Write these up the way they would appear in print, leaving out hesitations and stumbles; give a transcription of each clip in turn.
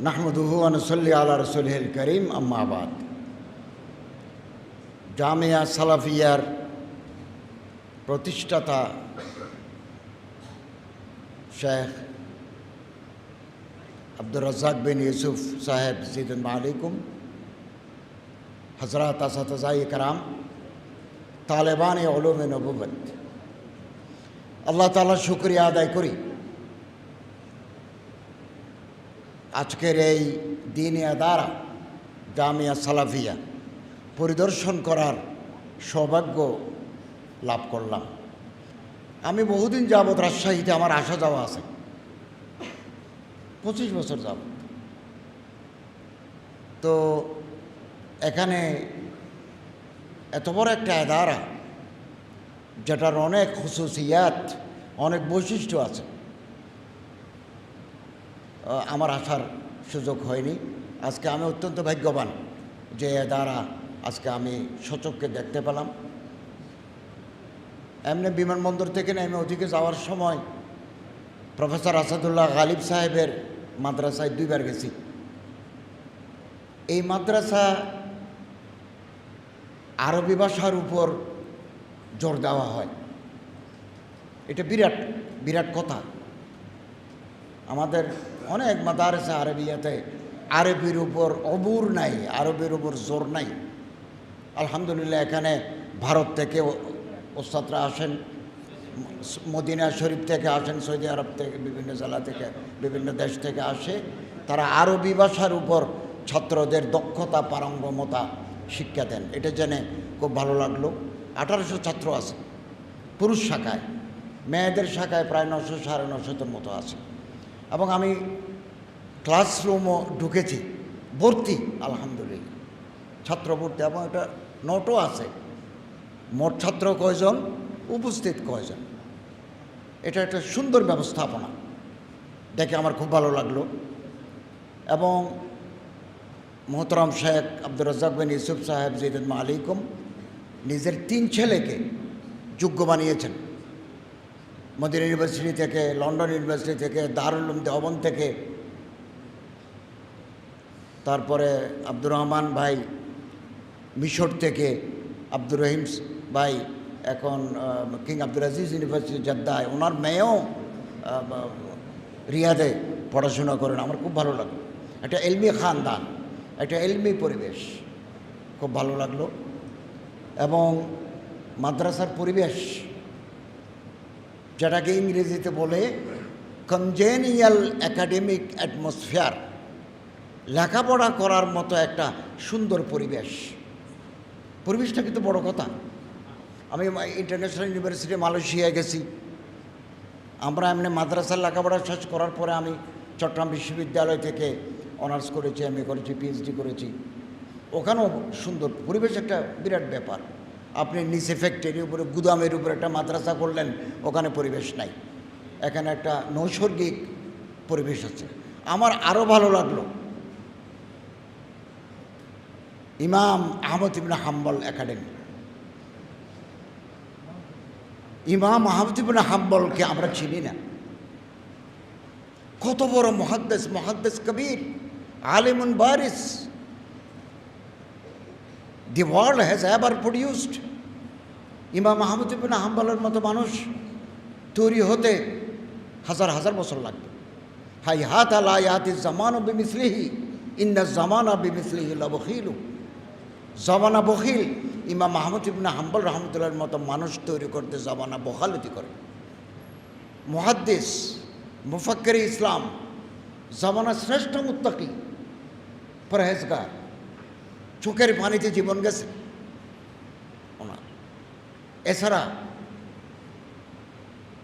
নাহমাদুহু ওয়া নুসাল্লি আলা রাসূলিহিল কারীম, আম্মা বাদ। জামিয়া সালাফিয়ার প্রতিষ্ঠাতা শেখ আব্দুর রাজ্জাক বিন ইউসুফ সাহেব জিদুন আলাইকুম, হযরত আসাতিজায়ে কেরাম, তালেবান উলুমে নবুওয়াত, আল্লাহ তাআলার শুকরিয়া আদায় করি আজকের এই দ্বীনি আদারা জামিয়া সালাফিয়া পরিদর্শন করার সৌভাগ্য লাভ করলাম। আমি বহুদিন যাবৎ রাজশাহীতে আমার আসা যাওয়া আছে, 25 বছর যাবৎ। তো এখানে এত বড় একটা আদারা যেটার অনেক খুসুসিয়াত, অনেক বৈশিষ্ট্য আছে, আমার আসার সুযোগ হয়নি। আজকে আমি অত্যন্ত ভাগ্যবান যে আদারা আজকে আমি সচক্ষে দেখতে পেলাম। এমনি বিমানবন্দর থেকে নেমে ওদিকে যাওয়ার সময় প্রফেসর আসাদুল্লাহ গালিব সাহেবের মাদ্রাসায় 2 বার গেছি। এই মাদ্রাসা আরবি ভাষার উপর জোর দেওয়া হয়, এটা বিরাট বিরাট কথা। আমাদের অনেক মাদ্রাসা আরবিয়াতে আরবির উপর অবুর নাই, আরবির উপর জোর নাই। আলহামদুলিল্লাহ এখানে ভারত থেকে ওস্তাদরা আসেন, মদিনা শরীফ থেকে আসেন, সৌদি আরব থেকে, বিভিন্ন জেলা থেকে, বিভিন্ন দেশ থেকে আসে। তারা আরবি ভাষার উপর ছাত্রদের দক্ষতা পারঙ্গমতা শিক্ষা দেন, এটা জেনে খুব ভালো লাগলো। 1800 ছাত্র আছে পুরুষ শাখায়, মেয়েদের শাখায় প্রায় 900 সাড়ে 900 মতো আছে। এবং আমি ক্লাসরুমও ঢুকেছি, ভর্তি আলহামদুলিল্লাহ, ছাত্র ভর্তি, এবং এটা নোটও আছে মোট ছাত্র কয়জন, উপস্থিত কয়জন। এটা একটা সুন্দর ব্যবস্থাপনা দেখে আমার খুব ভালো লাগলো। এবং মোহতরম শেখ আব্দুর রাজ্জাক বিন ইউসুফ সাহেব জিদুন আলাইকুম নিজের 3 ছেলেকে যোগ্য বানিয়েছেন, মদিনা ইউনিভার্সিটি থেকে, লন্ডন ইউনিভার্সিটি থেকে, দারুল উলুম দেওবন্দ থেকে, তারপরে আব্দুর রহমান ভাই মিশর থেকে, আব্দুর রহিম ভাই এখন কিং আব্দুল আজিজ ইউনিভার্সিটি জেদ্দায়, ওনার মেয়েও রিয়াদে পড়াশোনা করেন। আমার খুব ভালো লাগলো, একটা এলমি খানদান, একটা এলমি পরিবেশ, খুব ভালো লাগলো। এবং মাদ্রাসার পরিবেশ, যেটাকে ইংরেজিতে বলে কনজেনিয়াল একাডেমিক অ্যাটমসফিয়ার, লেখাপড়া করার মতো একটা সুন্দর পরিবেশ। পরিবেশটা কিন্তু বড় কথা। আমি ইন্টারন্যাশনাল ইউনিভার্সিটি মালয়েশিয়ায় গেছি, আমরা এমনি মাদ্রাসার লেখাপড়া শেষ করার পরে আমি চট্টগ্রাম বিশ্ববিদ্যালয় থেকে অনার্স করেছি, এমএ করেছি, পিএইচডি করেছি। ওখানেও সুন্দর পরিবেশ, একটা বিরাট ব্যাপার। আপনি নিচে ফ্যাক্টরির উপরে, গুদামের উপরে একটা মাদ্রাসা করলেন, ওখানে পরিবেশ নাই। এখানে একটা নৈসর্গিক পরিবেশ আছে। আমার আরও ভালো লাগলো ইমাম আহমদ ইবনে হাম্বল একাডেমি। ইমাম আহমদ ইবনে হাম্বলকে আমরা চিনি না, কত বড় মুহাদ্দিস, মুহাদ্দিস কবির, আলিমুন বারিস। The world has ever produced. Imam Ahmad ইবনে হাম্বলের মতো মানুষ তৈরি হতে হাজার হাজার বছর লাগবে। হাই হাত আলা ইয়াতি জামানু বিমিসলিহি ইন্না জামানা বিমিসলিহি লাবখিলু। জামানা বখিল। ইমাম আহমদ ইবনে হাম্বল রহমতুল্লাহর মতো মানুষ তৈরি করতে জামানা বখালতি করে। মুহাদ্দিস, মুফাক্কির ইসলাম, জামানা শ্রেষ্ঠ মুত্তাকি, পরহেজগার, চোখের পানিতে জীবন গেছে ওনার। এছাড়া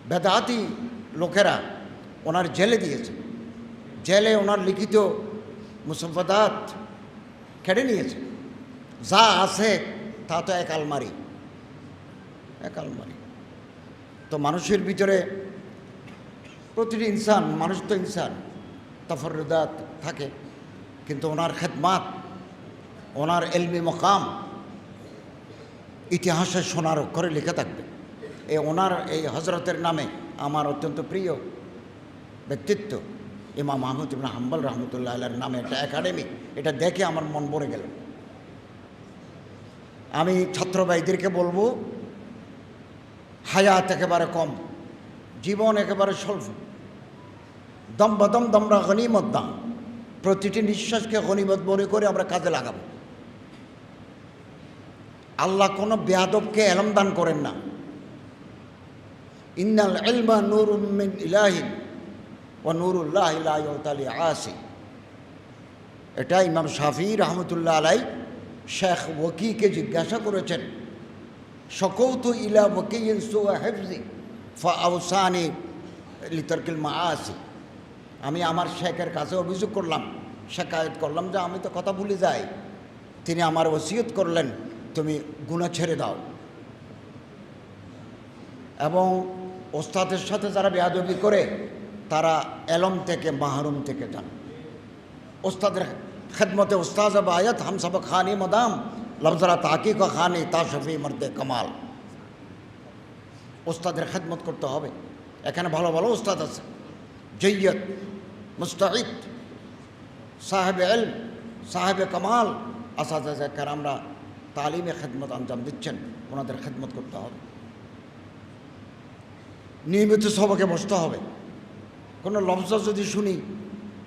বেদাতি লোকেরা ওনার জেলে দিয়েছে, জেলে ওনার লিখিত মুসফাদাত কেড়ে নিয়েছে। যা আছে তা তো এক আলমারি, এক আলমারি। তো মানুষের ভিতরে প্রতিটি ইনসান, মানুষ তো ইনসান, তাফাররুদাত থাকে, কিন্তু ওনার খেদমাত, ওনার এলমি মকাম ইতিহাসে সোনার অক্ষরে লিখে থাকবে। ওনার এই হজরতের নামে আমার অত্যন্ত প্রিয় ব্যক্তিত্ব ইমাম আহমদ ইবনে হাম্বল রহমতুল্লাহ আলাইহির নামে একটা একাডেমি, এটা দেখে আমার মন ভরে গেল। আমি ছাত্র ভাইদেরকে বলবো, হায়াত একেবারে কম, জীবন একেবারে স্বল্প, দম বদম দমরা গনিমত দাম, প্রতিটি নিঃশ্বাসকে গনিমত মনে করে আমরা কাজে লাগাবো। আল্লাহ কোনো বেয়াদবকে এলম দান করেন না। ইন্নাল ইলমা নূরুম মিন ইলাহিন ওয়া নূরুল্লাহি লা ইউতালি আসি। এটা ইমাম শাফি রহমতুল্লাহ আলাইহি শেখ ওয়াকিকে জিজ্ঞাসা করেছেন, শকৌতু ইলা ওয়াকিয়িন সুআ হিফজি ফাআওসানি লিতারকিল মাআসি। আমি আমার শেখের কাছে অভিযোগ করলাম, শিকায়ত করলাম যে আমি তো কথা ভুলে যাই। তিনি আমার ওসিয়ত করলেন, তুমি গুনাহ ছেড়ে দাও। এবং ওস্তাদের সাথে যারা বেয়াদবি করে তারা এলম থেকে মাহরুম থেকে যান। ওস্তাদের খেদমতে উস্তাজ আয়াত হাম সব খানি মদাম লফজরা তাকি ক খানি তা শফি মর্দে কামাল। ওস্তাদের খেদমত করতে হবে। এখানে ভালো ভালো ওস্তাদ আছে, জৈয়দ, মুস্তাহিদ, সাহেবে এলম, সাহেবে কামাল, আসাদায়ে কেরামরা তালিমে খেদমত আঞ্জাম দিচ্ছেন, ওনাদের খেদমত করতে হবে। নিয়মিত সবাকে বসতে হবে। কোনো লফজ যদি শুনি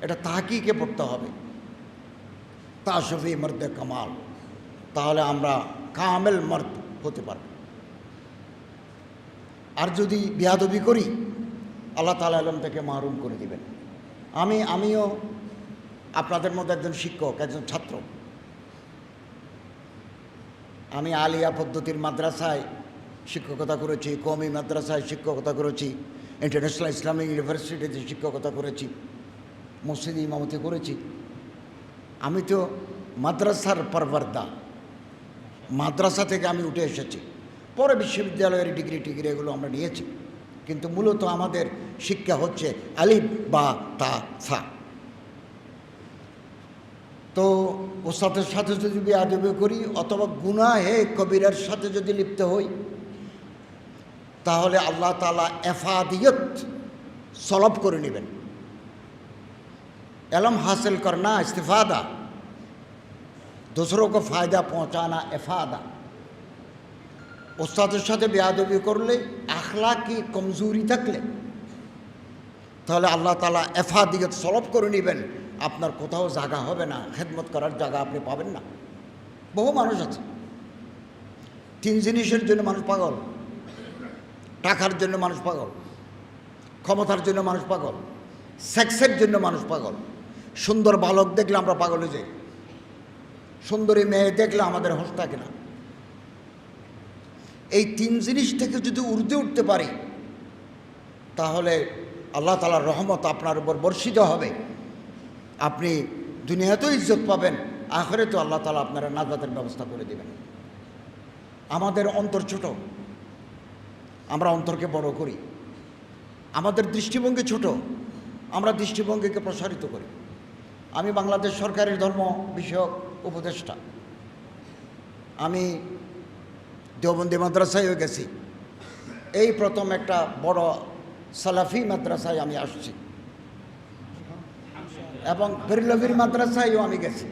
এটা তাহকিকে পড়তে হবে, তা শফি মর্দে কামাল, তাহলে আমরা কামেল মর্দ হতে পারব। আর যদি বেয়াদবি করি আল্লাহ তাআলা ইলম থেকে মাহরুম করে দিবেন। আমিও আপনাদের মধ্যে একজন শিক্ষক, একজন ছাত্র। আমি আলিয়া পদ্ধতির মাদ্রাসায় শিক্ষকতা করেছি, কওমি মাদ্রাসায় শিক্ষকতা করেছি, ইন্টারন্যাশনাল ইসলামিক ইউনিভার্সিটিতে শিক্ষকতা করেছি, মসজিদে ইমামতি করেছি। আমি তো মাদ্রাসার পরবর্দা, মাদ্রাসা থেকে আমি উঠে এসেছি। পরে বিশ্ববিদ্যালয়ের ডিগ্রি এগুলো আমরা নিয়েছি, কিন্তু মূলত আমাদের শিক্ষা হচ্ছে আলিফ বা তা সা। তো ওস্তাদের সাথে যদি বেয়াদবি করি অথবা গুনাহে কবিরার সাথে যদি লিপ্ত হই, তাহলে আল্লাহ তাআলা এফাদিয়ত সলব করে নেবেন। इल्म हासिल करना इस्तिफादा, दूसरों को फ़ायदा पहुँचाना इफादा। उस्ताদের সাথে বেয়াদবি করলে আখলাকি কমজোরি থাকলে তাহলে আল্লাহ তাআলা এফাদিয়ত সলব করে নেবেন। আপনার কোথাও জায়গা হবে না, খেদমত করার জায়গা আপনি পাবেন না। বহু মানুষ আছে, তিন জিনিসের জন্য মানুষ পাগল: টাকার জন্য মানুষ পাগল, ক্ষমতার জন্য মানুষ পাগল, সেক্সের জন্য মানুষ পাগল। সুন্দর বালক দেখলে আমরা পাগল হয়ে যাই, সুন্দরী মেয়ে দেখলে আমাদের হোশ থাকে না। এই তিন জিনিস থেকে যদি ঊর্ধ্বে উঠতে পারি তাহলে আল্লাহ তাআলার রহমত আপনার উপর বর্ষিত হবে। আপনি দুনিয়াতেও ইজ্জত পাবেন, আখিরাতেও আল্লাহ তাআলা আপনার নাজাতের ব্যবস্থা করে দেবেন। আমাদের অন্তর ছোট, আমরা অন্তরকে বড় করি। আমাদের দৃষ্টিভঙ্গি ছোট, আমরা দৃষ্টিভঙ্গিকে প্রসারিত করি। আমি বাংলাদেশ সরকারের ধর্ম বিষয়ক উপদেষ্টা। আমি দেওবন্দি মাদ্রাসায়ও গেছি। এই প্রথম একটা বড় সালাফি মাদ্রাসায় আমি আসছি, এবং বেরলভির মাদ্রাসায়ও আমি গেছি।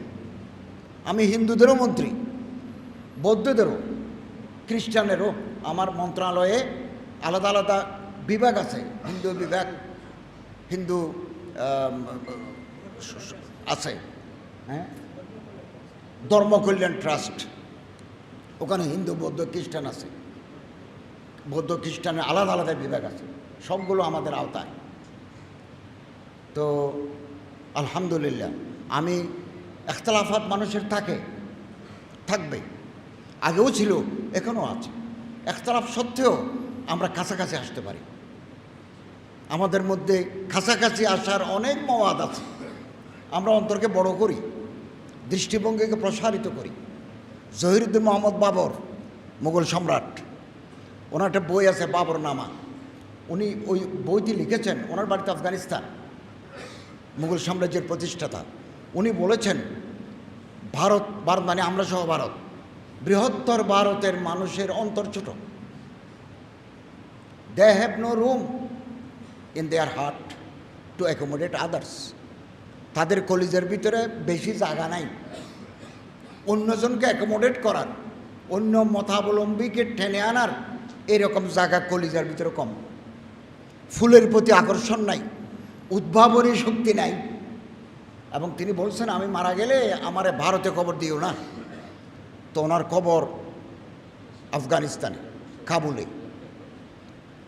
আমি হিন্দুদেরও মন্ত্রী, বৌদ্ধদেরও, খ্রিস্টানেরও। আমার মন্ত্রণালয়ে আলাদা আলাদা বিভাগ আছে, হিন্দু বিভাগ, হিন্দু আছে, হ্যাঁ, ধর্মকল্যাণ ট্রাস্ট, ওখানে হিন্দু বৌদ্ধ খ্রিস্টান আছে। বৌদ্ধ খ্রিস্টানের আলাদা আলাদা বিভাগ আছে, সবগুলো আমাদের আওতায়। তো আলহামদুলিল্লাহ, আমি ইখতিলাফাত মানুষের থাকবে, আগেও ছিল, এখনও আছে। ইখতিলাফ সত্ত্বেও আমরা কাছাকাছি আসতে পারি। আমাদের মধ্যে কাছাকাছি আসার অনেক মওয়াদ আছে। আমরা অন্তরকে বড় করি, দৃষ্টিভঙ্গিকে প্রসারিত করি। জহিরুদ্দিন মোহাম্মদ বাবর, মুঘল সম্রাট, ওনার একটা বই আছে বাবর নামা। উনি ওই বইটি লিখেছেন, ওনার বাড়িতে আফগানিস্তান, মুঘল সাম্রাজ্যের প্রতিষ্ঠাতা। উনি বলেছেন, ভারত মানে আমরা সহ ভারত, বৃহত্তর ভারতের মানুষের অন্তর ছোট। They have no room in their heart to accommodate others. তাদের কলিজের ভিতরে বেশি জায়গা নাই অন্যজনকে অ্যাকোমোডেট করার, অন্য মতাবলম্বীকে টেনে আনার এরকম জায়গা কলিজার ভিতরে কম। ফুলের প্রতি আকর্ষণ নাই, উদ্ভাবনী শক্তি নাই। এবং তিনি বলছেন আমি মারা গেলে আমারে ভারতে কবর দিও না। তো ওনার কবর আফগানিস্তানে, কাবুলে।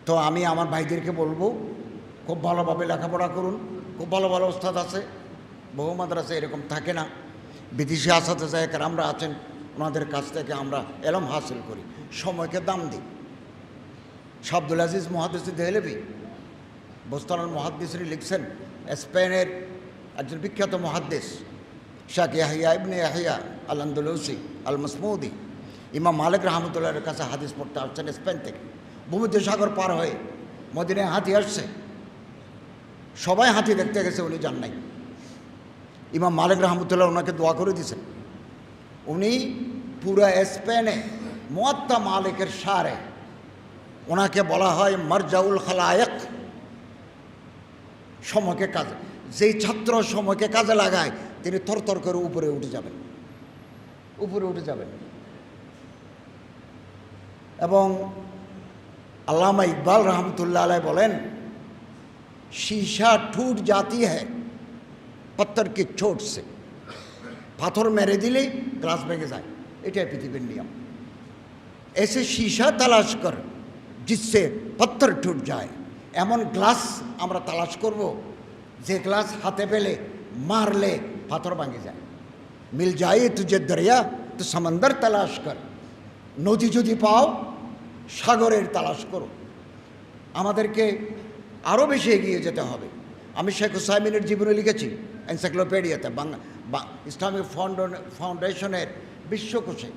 তো আমি আমার ভাইদেরকে বলবো খুব ভালোভাবে লেখাপড়া করুন, খুব ভালো ভালো ওস্তাদ আছে, বহু মাদ্রাসা এরকম থাকে না, বিদেশি আসাতে যায় আমরা আছেন, ওনাদের কাছ থেকে আমরা এলম হাসিল করি, সময়কে দাম দিই। আব্দুল আজিজ মুহাদ্দিস দেহলেভি বোস্তানুল মুহাদ্দিসিন লিখছেন, স্পেনের একজন বিখ্যাত মুহাদ্দিস শাহ ইয়াহিয়া ইবনে ইয়াহিয়া আল আন্দলুসি আল মাসমুদি ইমাম মালিক রহমতুল্লাহের কাছে হাদিস পড়তে আসছেন স্পেন থেকে। ভূমধ্যসাগর পার হয়ে মদিনায় হাতি আসছে, সবাই হাতি দেখতে গেছে, উনি যান নাই। ইমাম মালিক রহমতুল্লাহ ওনাকে দোয়া করে দিয়েছেন। উনি পুরা স্পেনে মুয়াত্তা মালিকের সারে, ওনাকে বলা হয় মারজাউল খালায়েক, সময়কে কাজে, যেই ছাত্র সময়কে কাজে লাগায় তিনি থরথর করে উপরে উঠে যাবেন, উপরে উঠে যাবেন। এবং আল্লামা ইকবাল রহমতুল্লাহ আলাই বলেন, शीशा टूट जाती है पत्थर की चोट से, পাথর মেরে দিলে গ্লাস ভেঙে যায়, এটাই পৃথিবীর নিয়ম। ऐसे शीशा तलाश कर जिससे पत्थर टूट जाए, এমন গ্লাস আমরা তালাশ করব যে গ্লাস হাতে পেলে মারলে পাথর ভাঙে যায়। মিল যায় তুঝে দরিয়া তো সমন্দর তালাশ কর, নদী যদি পাও সাগরের তালাশ করো। আমাদেরকে আরও বেশি এগিয়ে যেতে হবে। আমি শেখ হুসাইমিনের জীবনে লিখেছি এনসাইক্লোপিডিয়াতে, ইসলামিক ফাউন্ডেশনের বিশ্বকোষে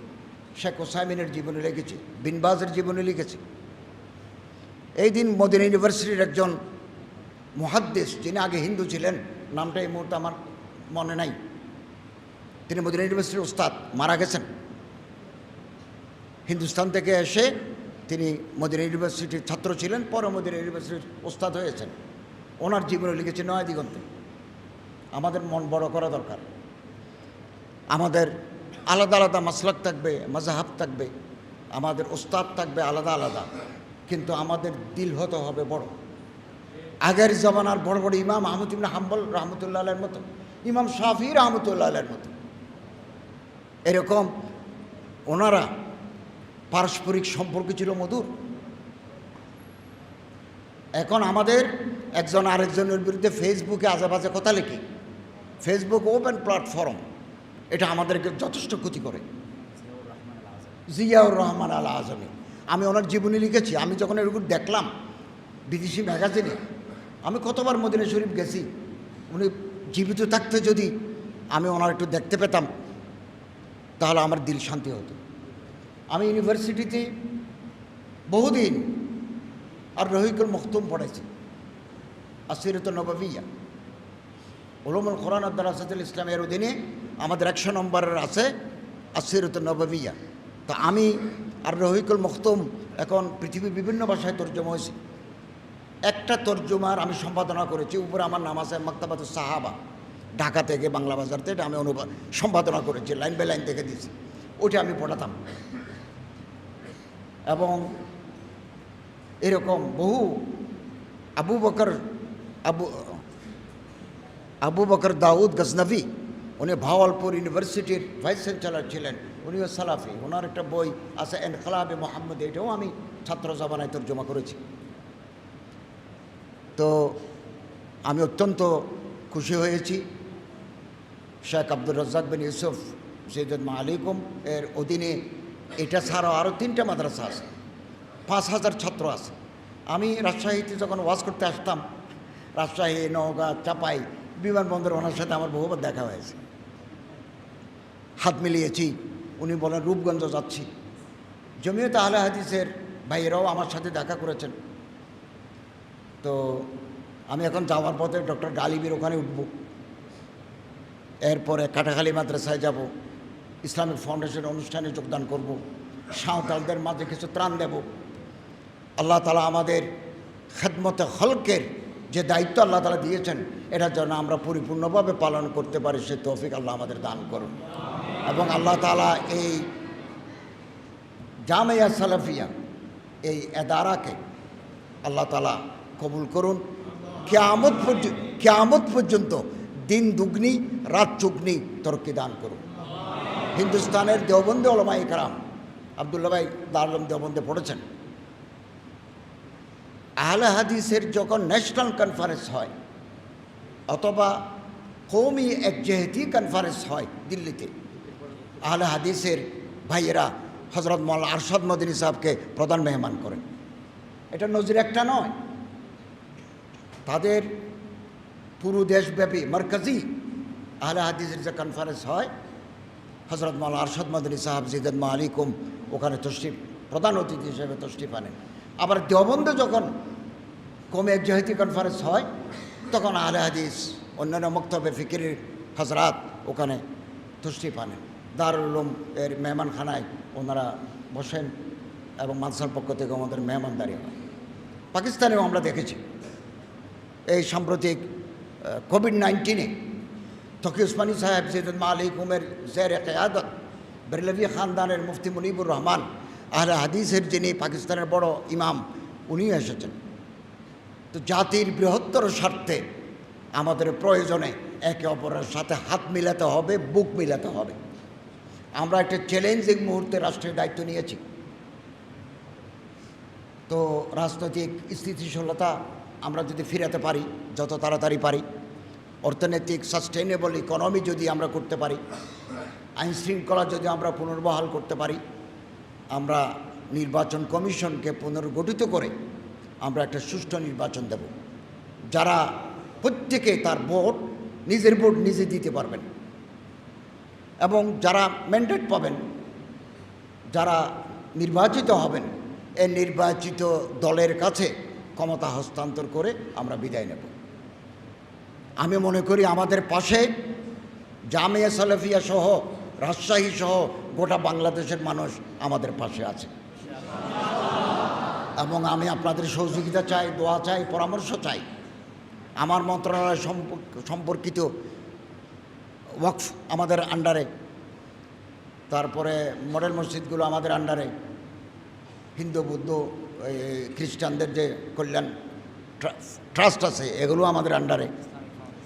শেখ হুসাইমিনের জীবনে লিখেছি, বিনবাজের জীবনে লিখেছি। এই দিন মদিনা ইউনিভার্সিটির একজন মুহাদ্দিস, যিনি আগে হিন্দু ছিলেন, নামটা এই মুহূর্তে আমার মনে নাই, তিনি মদিনা ইউনিভার্সিটির ওস্তাদ, মারা গেছেন। হিন্দুস্তান থেকে এসে তিনি মদিনা ইউনিভার্সিটির ছাত্র ছিলেন, পরে মদিনা ইউনিভার্সিটির ওস্তাদ হয়েছেন। ওনার জীবনে লিখেছে নয় দিগন্তে। আমাদের মন বড় করা দরকার। আমাদের আলাদা আলাদা মাসলাক থাকবে, মাযহাব থাকবে, আমাদের ওস্তাদ থাকবে আলাদা আলাদা, কিন্তু আমাদের দিল হতে হবে বড়। আগের জমানার বড় বড় ইমাম আহমদ ইবনে হাম্বল রহমতুল্লাহ আলাইহির মতো, ইমাম শাফি রহমতুল্লাহ আলাইহির মতো, এরকম ওনারা পারস্পরিক সম্পর্ক ছিল মধুর। এখন আমাদের একজন আরেকজনের বিরুদ্ধে ফেসবুকে আজেবাজে কথা লিখি, ফেসবুক ওপেন প্ল্যাটফর্ম, এটা আমাদেরকে যথেষ্ট ক্ষতি করে। জিয়াউর রহমান আল আজমি, আমি ওনার জীবনী লিখেছি। আমি যখন এরকম দেখলাম বিদেশি ম্যাগাজিনে, আমি কতবার মদিনা শরীফ গেছি, উনি জীবিত থাকতে যদি আমি ওনার একটু দেখতে পেতাম তাহলে আমার দিল শান্তি হতো। আমি ইউনিভার্সিটিতে বহুদিন আর রহিকুল মখতুম পড়েছি, আসিরত নববিয়া, উলুমুল কোরআন আর দারাসাতুল ইসলামের অধীনে আমাদের 100 নম্বরের আছে আসিরত নববিয়া। তো আমি আর রহিকুল মখতুম এখন পৃথিবীর বিভিন্ন ভাষায় তর্জমা হয়েছে। একটা তর্জমার আমি সম্পাদনা করেছি, উপরে আমার নাম আছে মাকতাবাতুস সাহাবা, ঢাকা থেকে বাংলা বাজার থেকে আমি সম্পাদনা করেছি, লাইন বাই লাইন থেকে দিয়েছি, ওইটা আমি পড়াতাম। এবং এরকম বহু আবু বকর দাউদ গজনভি, উনি ভাওয়ালপুর ইউনিভার্সিটির ভাইস চ্যান্সেলর ছিলেন, উনিও সালাফি। ওনার একটা বই আছে ইনকিলাবে মুহাম্মদ, এটাও আমি ছাত্র জামানায় তর্জমা করেছি। তো আমি অত্যন্ত খুশি হয়েছি শেখ আব্দুর রাজ্জাক বিন ইউসুফ সৈয়দ মালিকুম এর অধীনে এটা ছাড়াও আরও 3টা মাদ্রাসা আছে, 5000 ছাত্র আছে। আমি রাজশাহীতে যখন ওয়াজ করতে আসতাম, রাজশাহী, নওগাঁ, চাপাই, বিমানবন্দর, ওনার সাথে আমার বহুবার দেখা হয়েছে, হাত মিলিয়েছি। উনি বলেন রূপগঞ্জ যাচ্ছি, জমিয়ত আহলে হাদিসের ভাইয়েরাও আমার সাথে দেখা করেছেন। তো আমি এখন যাওয়ার পথে ডক্টর গালিবের ওখানে উঠব, এরপরে কাটাখালী মাদ্রাসায় যাব, ইসলামিক ফাউন্ডেশন অনুষ্ঠানে যোগদান করব, সাঁওতালদের মাঝে কিছু ত্রাণ দেব। আল্লাহ তাআলা আমাদের খেদমতে খলকের যে দায়িত্ব আল্লাহ তাআলা দিয়েছেন এটা যেন আমরা পরিপূর্ণভাবে পালন করতে পারি, সে তৌফিক আল্লাহ আমাদের দান করুন। এবং আল্লাহ তাআলা এই জামিয়া সালাফিয়া এই এদারাকে আল্লাহ তাআলা কবুল করুন। কিয়ামত পর্যন্ত দিন দুগ্নি রাত চুগনি তরক্কি দান করুন। হিন্দুস্তানের দেওবন্দে ওলামায়ে কেরাম, আব্দুল্লাহ ভাই দারুল দেওবন্দে পড়েছেন, আহলে হাদিসের যখন ন্যাশনাল কনফারেন্স হয় অথবা কওমি একজেহেতি কনফারেন্স হয় দিল্লিতে, আহলে হাদিসের ভাইয়েরা হজরত মাওলানা আরশাদ মদনী সাহেবকে প্রধান মেহমান করেন। এটা নজির একটা নয়, তাদের পুরো দেশব্যাপী মারকাজি আহলে হাদিসের যে কনফারেন্স হয়, হজরত মাওলানা আরশাদ মদনী সাহেব জিদান মা আলিকুম ওখানে তশরিফ, প্রধান অতিথি হিসেবে তশরিফ আনেন। আবার দেওবন্দে যখন কওমি একজেহেতি কনফারেন্স হয় তখন আহলে হাদিস অন্যান্য মক্তবে ফিকিরের হজরাত ওখানে তশরিফ আনেন। দারুল উলুম এর মেহমানখানায় ওনারা বসেন এবং মাদ্রাসার পক্ষ থেকে আমাদের মেহমানদারি হয়। পাকিস্তানেও আমরা দেখেছি এই সাম্প্রতিক কোভিড-19 তকি উসমানী সাহেব জিদান মা আলিকুমের জের কিয়াদত বেরলভি খানদানের মুফতি মুনিবুর রহমান আহলে হাদিসের যিনি পাকিস্তানের বড় ইমাম, উনিও এসেছেন। তো জাতির বৃহত্তর স্বার্থে আমাদের প্রয়োজনে একে অপরের সাথে হাত মিলাতে হবে, বুক মিলাতে হবে। আমরা একটা চ্যালেঞ্জিং মুহূর্তে রাষ্ট্রের দায়িত্ব নিয়েছি। তো রাজনৈতিক স্থিতিশীলতা আমরা যদি ফিরাতে পারি, যত তাড়াতাড়ি পারি, অর্থনৈতিক সাস্টেইনেবল ইকোনমি যদি আমরা করতে পারি, আইন শৃঙ্খলা যদি আমরা পুনর্বহাল করতে পারি, আমরা নির্বাচন কমিশনকে পুনর্গঠিত করে আমরা একটা সুষ্ঠু নির্বাচন দেব, যারা প্রত্যেকে তার ভোট, নিজের ভোট নিজে দিতে পারবেন এবং যারা ম্যান্ডেট পাবেন, যারা নির্বাচিত হবেন, এই নির্বাচিত দলের কাছে ক্ষমতা হস্তান্তর করে আমরা বিদায় নেব। আমি মনে করি আমাদের পাশে জামিয়া সালাফিয়া সহ রাজশাহী সহ গোটা বাংলাদেশের মানুষ আমাদের পাশে আছে এবং আমি আপনাদের সহযোগিতা চাই, দোয়া চাই, পরামর্শ চাই। আমার মন্ত্রণালয় সম্পর্কিত ওয়াকফ আমাদের আন্ডারে, তারপরে মডেল মসজিদগুলো আমাদের আন্ডারে, হিন্দু বৌদ্ধ খ্রিস্টানদের যে কল্যাণ ট্রাস্ট আছে এগুলো আমাদের আন্ডারে,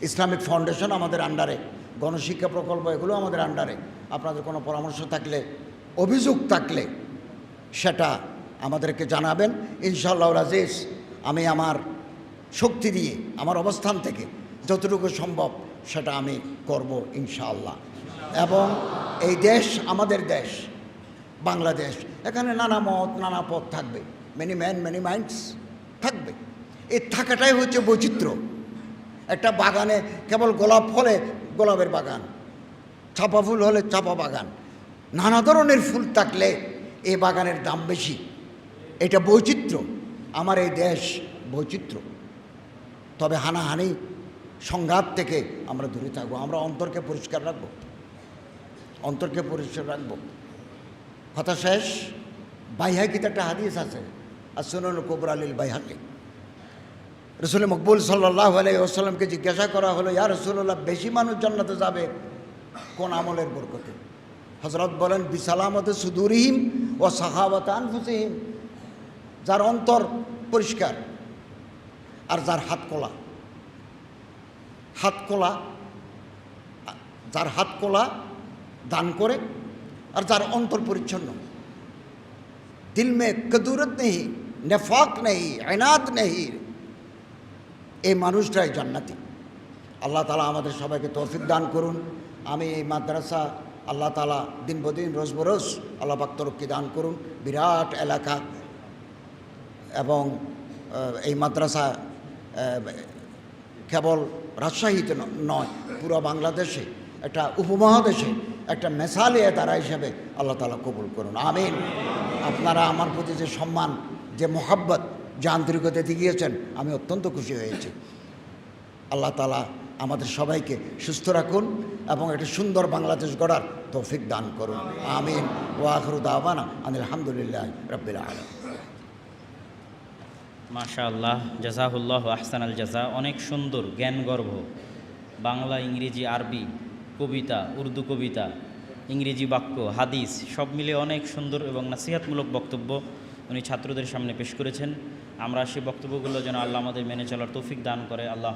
ইসলামিক ফাউন্ডেশন আমাদের আন্ডারে, গণশিক্ষা প্রকল্প এগুলো আমাদের আন্ডারে। আপনাদের কোনো পরামর্শ থাকলে, অভিযোগ থাকলে সেটা আমাদেরকে জানাবেন। ইনশাআল্লাহ আজিজ আমি আমার শক্তি দিয়ে, আমার অবস্থান থেকে যতটুকু সম্ভব সেটা আমি করব ইনশাআল্লাহ। এবং এই দেশ আমাদের দেশ বাংলাদেশ, এখানে নানা মত নানা পথ থাকবে, মেনি ম্যান মেনি মাইন্ডস থাকবে। এই থাকাটাই হচ্ছে বৈচিত্র্য। একটা বাগানে কেবল গোলাপ হলে গোলাপের বাগান, চাপা ফুল হলে চাপা বাগান, নানা ধরনের ফুল থাকলে এই বাগানের দাম বেশি। এটা বৈচিত্র্য। আমার এই দেশ বৈচিত্র্য। তবে হানাহানি সংঘাত থেকে আমরা দূরে থাকবো, আমরা অন্তরকে পরিষ্কার রাখবো, অন্তরকে পরিষ্কার রাখবো। কথা শেষ। বাইহাকিতে একটা হাদিস আছে, আর সুনান কুবরা লিল বাইহাকি। রসুল মকবুল সাল্লাল্লাহু আলাইহি ওয়াসাল্লামকে জিজ্ঞাসা করা হলো, ইয়া রাসূলুল্লাহ, বেশি মানুষ জান্নাতে যাবে কোন আমলের বরকতে? হযরত বলেন, বিসালামতে সুদুরিহিম ও সাখাওয়াতে আনফুসিহিম। যার অন্তর পরিষ্কার আর যার হাত খোলা, যার হাত খোলা দান করে আর যার অন্তর পরিচ্ছন্ন, দিল মে কদুরত নেই, নেফাক নেই, আইনাত নেই, এই মানুষটাই জান্নাতি। আল্লাহ তাআলা আমাদের সবাইকে তৌফিক দান করুন। আমি এই মাদ্রাসা আল্লাহ তাআলা দিন বদিন রোজ বরোজ আল্লাহ পাক তরক্কি দান করুন। বিরাট এলাকা এবং এই মাদ্রাসা কেবল রাজশাহীতে নয়, পুরো বাংলাদেশে, একটা উপমহাদেশে একটা মেসালে তারা হিসেবে আল্লাহ তাআলা কবুল করুন। আমিন। আপনারা আমার প্রতি যে সম্মান, যে মোহাব্বত, যে আন্তরিকতা দেখিয়েছেন, আমি অত্যন্ত খুশি হয়েছি। আল্লাহ তাআলা আমাদের সবাইকে সুস্থ রাখুন এবং একটা সুন্দর বাংলাদেশ গড়ার তৌফিক দান করুন। আমিন। ওয়া আখিরু দাওয়ানা আনিল হামদুলিল্লাহি রাব্বিল আলামিন। মাশাআল্লাহ, জাযাহুল্লাহ আহসানাল জাযা। অনেক সুন্দর জ্ঞানগর্ভ বাংলা, ইংরেজি, আরবি কবিতা, উর্দু কবিতা, ইংরেজি বাক্য, হাদিস সব মিলে অনেক সুন্দর এবং নাসিহাতমূলক বক্তব্য উনি ছাত্রদের সামনে পেশ করেছেন। আমরা সেই বক্তব্যগুলো যেন আল্লাহ আমাদের মেনে চলার তৌফিক দান করে। আল্লাহ